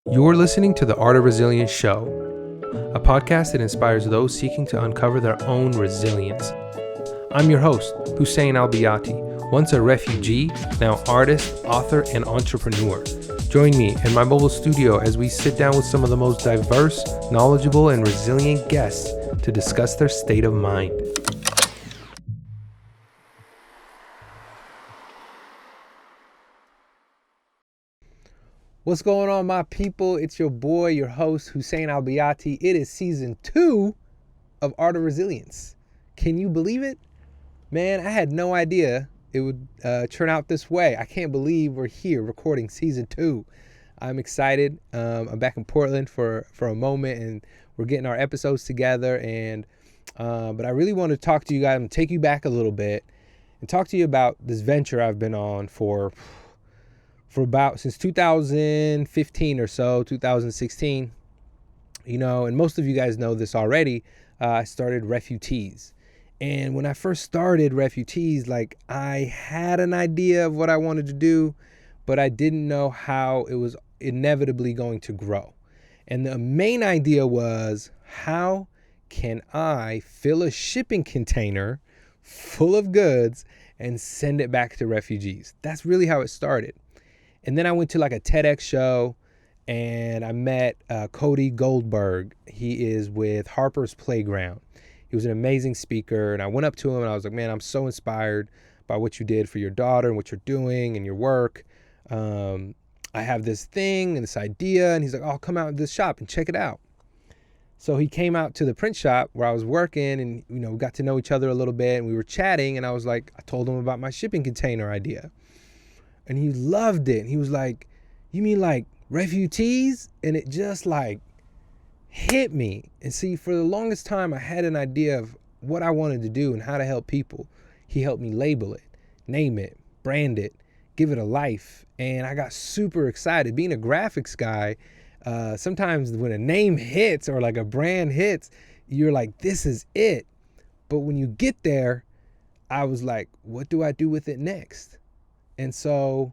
You're listening to the Art of Resilience Show, a podcast that inspires those seeking to uncover their own resilience. I'm your host, Hussein Al-Baiaty, once a refugee, now artist, author, and entrepreneur. Join me in my mobile studio as we sit down with some of the most diverse, knowledgeable, and resilient guests to discuss their state of mind. What's going on, my people? It's your boy, your host, Hussein Al-Baiaty. It is season 2 of Art of Resilience. Can you believe it? Man, I had no idea it would turn out this way. I can't believe we're here recording season 2. I'm excited. I'm back in Portland for a moment, and we're getting our episodes together. But I really want to talk to you guys and take you back a little bit and talk to you about this venture I've been on for about since 2015 or so, 2016, and most of you guys know this already. I started Ref-u-tees. And when I first started Ref-u-tees, I had an idea of what I wanted to do, but I didn't know how it was inevitably going to grow. And the main idea was, how can I fill a shipping container full of goods and send it back to refugees? That's really how it started. And then I went to a TEDx show, and I met Cody Goldberg. He is with Harper's Playground. He was an amazing speaker, and I went up to him and I was like, man, I'm so inspired by what you did for your daughter and what you're doing and your work. I have this thing and this idea. And he's like, oh, come out to this shop and check it out. So he came out to the print shop where I was working, and we got to know each other a little bit, and we were chatting, and I told him about my shipping container idea. And he loved it. And he was like, you mean Ref-u-tees? And it just hit me. And see, for the longest time, I had an idea of what I wanted to do and how to help people. He helped me label it, name it, brand it, give it a life. And I got super excited. Being a graphics guy, sometimes when a name hits or a brand hits, you're like, this is it. But when you get there, I was like, what do I do with it next? And so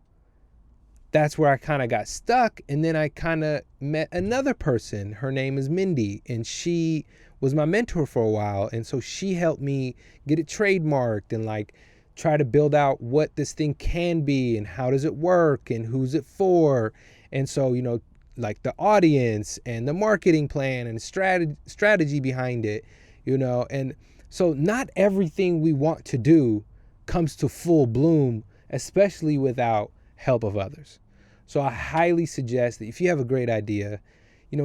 that's where I kind of got stuck. And then I kind of met another person. Her name is Mindy, and she was my mentor for a while. And so she helped me get it trademarked and try to build out what this thing can be and how does it work and who's it for. And so, the audience and the marketing plan and strategy behind it, and so not everything we want to do comes to full bloom, especially without help of others. So I highly suggest that if you have a great idea,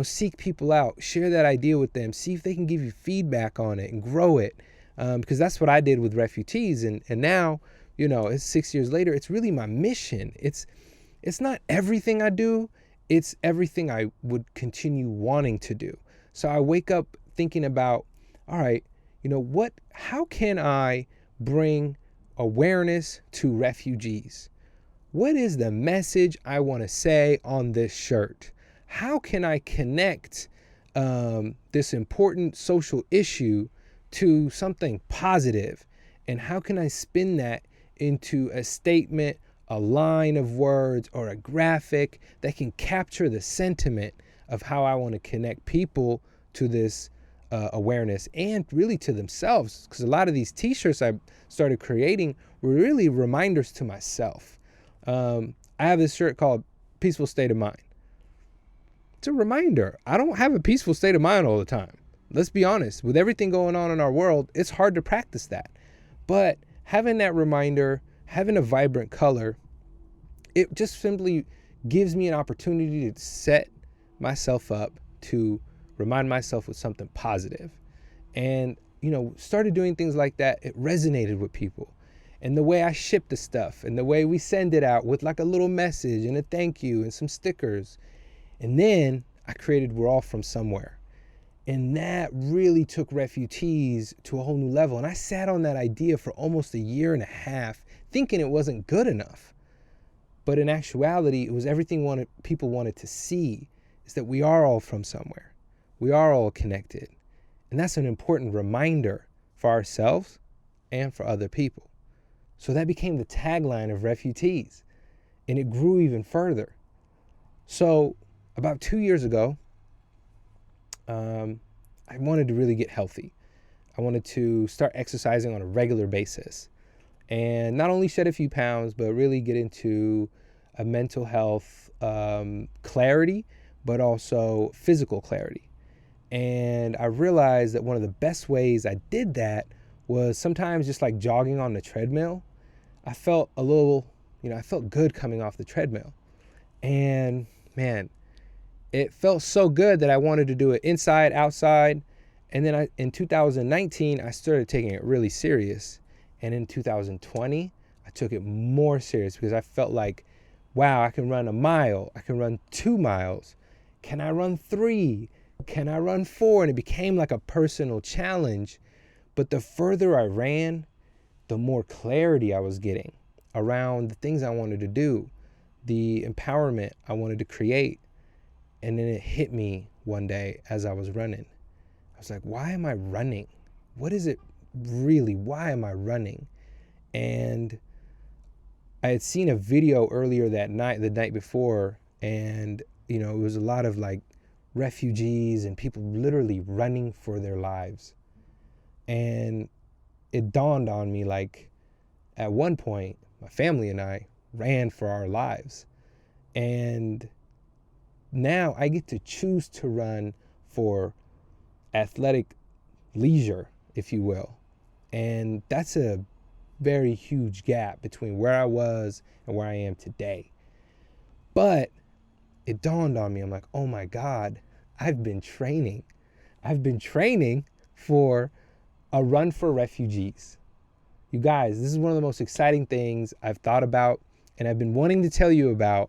seek people out, share that idea with them, see if they can give you feedback on it and grow it. Because that's what I did with Ref-u-tees. And now, it's 6 years later, it's really my mission. It's not everything I do. It's everything I would continue wanting to do. So I wake up thinking about, all right, how can I bring awareness to refugees? What is the message I want to say on this shirt? How can I connect this important social issue to something positive? And how can I spin that into a statement, a line of words, or a graphic that can capture the sentiment of how I want to connect people to this awareness and really to themselves? Because a lot of these t-shirts I started creating were really reminders to myself. I have this shirt called Peaceful State of Mind. It's a reminder. I don't have a peaceful state of mind all the time. Let's be honest. With everything going on in our world, it's hard to practice that. But having that reminder, having a vibrant color, it just simply gives me an opportunity to set myself up to remind myself of something positive. And, started doing things like that. It resonated with people. And the way I ship the stuff and the way we send it out with a little message and a thank you and some stickers. And then I created We're All From Somewhere. And that really took Ref-u-tees to a whole new level. And I sat on that idea for almost a year and a half, thinking it wasn't good enough. But in actuality, it was everything people wanted to see, is that we are all from somewhere. We are all connected. And that's an important reminder for ourselves and for other people. So that became the tagline of Ref-u-tees, and it grew even further. So about 2 years ago, I wanted to really get healthy. I wanted to start exercising on a regular basis and not only shed a few pounds, but really get into a mental health clarity, but also physical clarity. And I realized that one of the best ways I did that was sometimes just like jogging on the treadmill. I felt a little, I felt good coming off the treadmill. And man, it felt so good that I wanted to do it inside, outside. And then in 2019, I started taking it really serious. And in 2020, I took it more serious because I felt like, wow, I can run a mile. I can run 2 miles. Can I run 3? Can I run 4? And it became like a personal challenge. But the further I ran, the more clarity I was getting around the things I wanted to do, the empowerment I wanted to create. And then it hit me one day as I was running. I was like, why am I running? What is it really? Why am I running? And I had seen a video earlier that night, the night before, and it was a lot of like refugees and people literally running for their lives. And it dawned on me, like, at one point, my family and I ran for our lives. And now I get to choose to run for athletic leisure, if you will. And that's a very huge gap between where I was and where I am today. But it dawned on me, I'm like, oh my God, I've been training. I've been training for a run for refugees. You guys, this is one of the most exciting things I've thought about and I've been wanting to tell you about.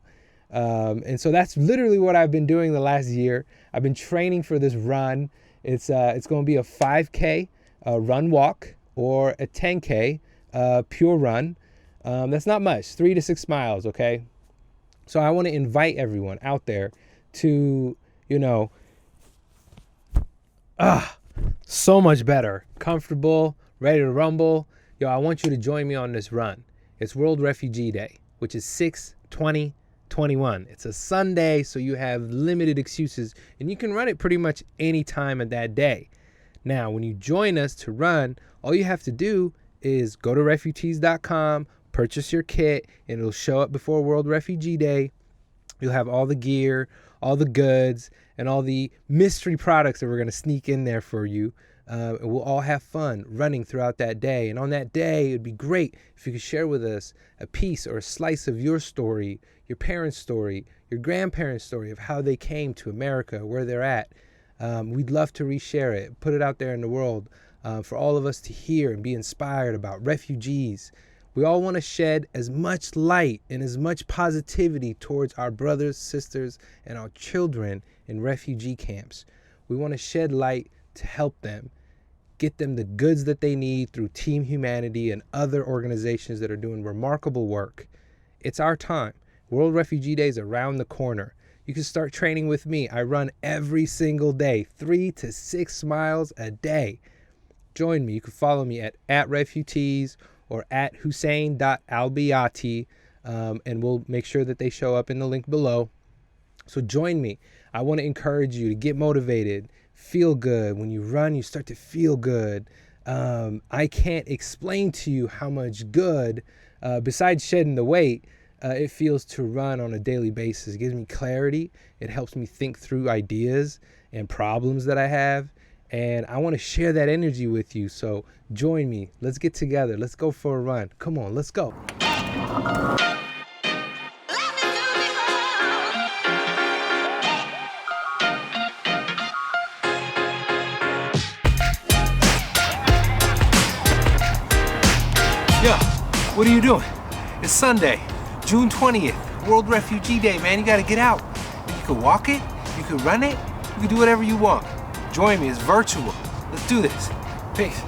And so that's literally what I've been doing the last year. I've been training for this run. It's going to be a 5K run walk or a 10K pure run. That's not much, 3 to 6 miles, okay? So I want to invite everyone out there to, so much better, comfortable, ready to rumble. I want you to join me on this run. It's World Refugee Day, which is 6/20/21. It's a Sunday, so you have limited excuses, and you can run it pretty much any time of that day. Now, when you join us to run, all you have to do is go to refutees.com, purchase your kit, and it'll show up before World Refugee Day. You'll have all the gear, all the goods, and all the mystery products that we're going to sneak in there for you. And we'll all have fun running throughout that day. And on that day, it'd be great if you could share with us a piece or a slice of your story, your parents' story, your grandparents' story of how they came to America, where they're at. We'd love to reshare it, put it out there in the world for all of us to hear and be inspired about refugees. We all want to shed as much light and as much positivity towards our brothers, sisters, and our children in refugee camps. We want to shed light to help them, get them the goods that they need through Team Humanity and other organizations that are doing remarkable work. It's our time. World Refugee Day is around the corner. You can start training with me. I run every single day, 3 to 6 miles a day. Join me. You can follow me at Refutees or at Hussein.Al-Baiaty, and we'll make sure that they show up in the link below. So join me. I want to encourage you to get motivated, feel good. When you run, you start to feel good. I can't explain to you how much good, besides shedding the weight, it feels to run on a daily basis. It gives me clarity. It helps me think through ideas and problems that I have. And I want to share that energy with you. So join me. Let's get together. Let's go for a run. Come on, let's go. Yo, what are you doing? It's Sunday, June 20th, World Refugee Day, man. You gotta get out. You can walk it, you can run it, you can do whatever you want. Join me, it's virtual. Let's do this. Peace.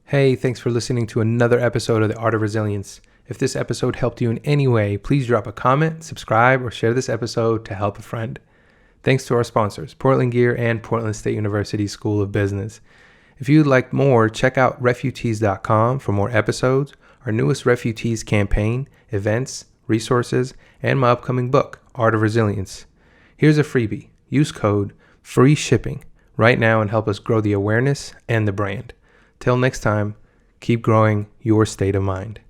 Hey, thanks for listening to another episode of The Art of Resilience. If this episode helped you in any way, please drop a comment, subscribe, or share this episode to help a friend. Thanks to our sponsors, Portland Gear and Portland State University School of Business. If you'd like more, check out Refutees.com for more episodes, our newest Refutees campaign, events, resources, and my upcoming book, Art of Resilience. Here's a freebie. Use code FREE SHIPPING right now and help us grow the awareness and the brand. Till next time, keep growing your state of mind.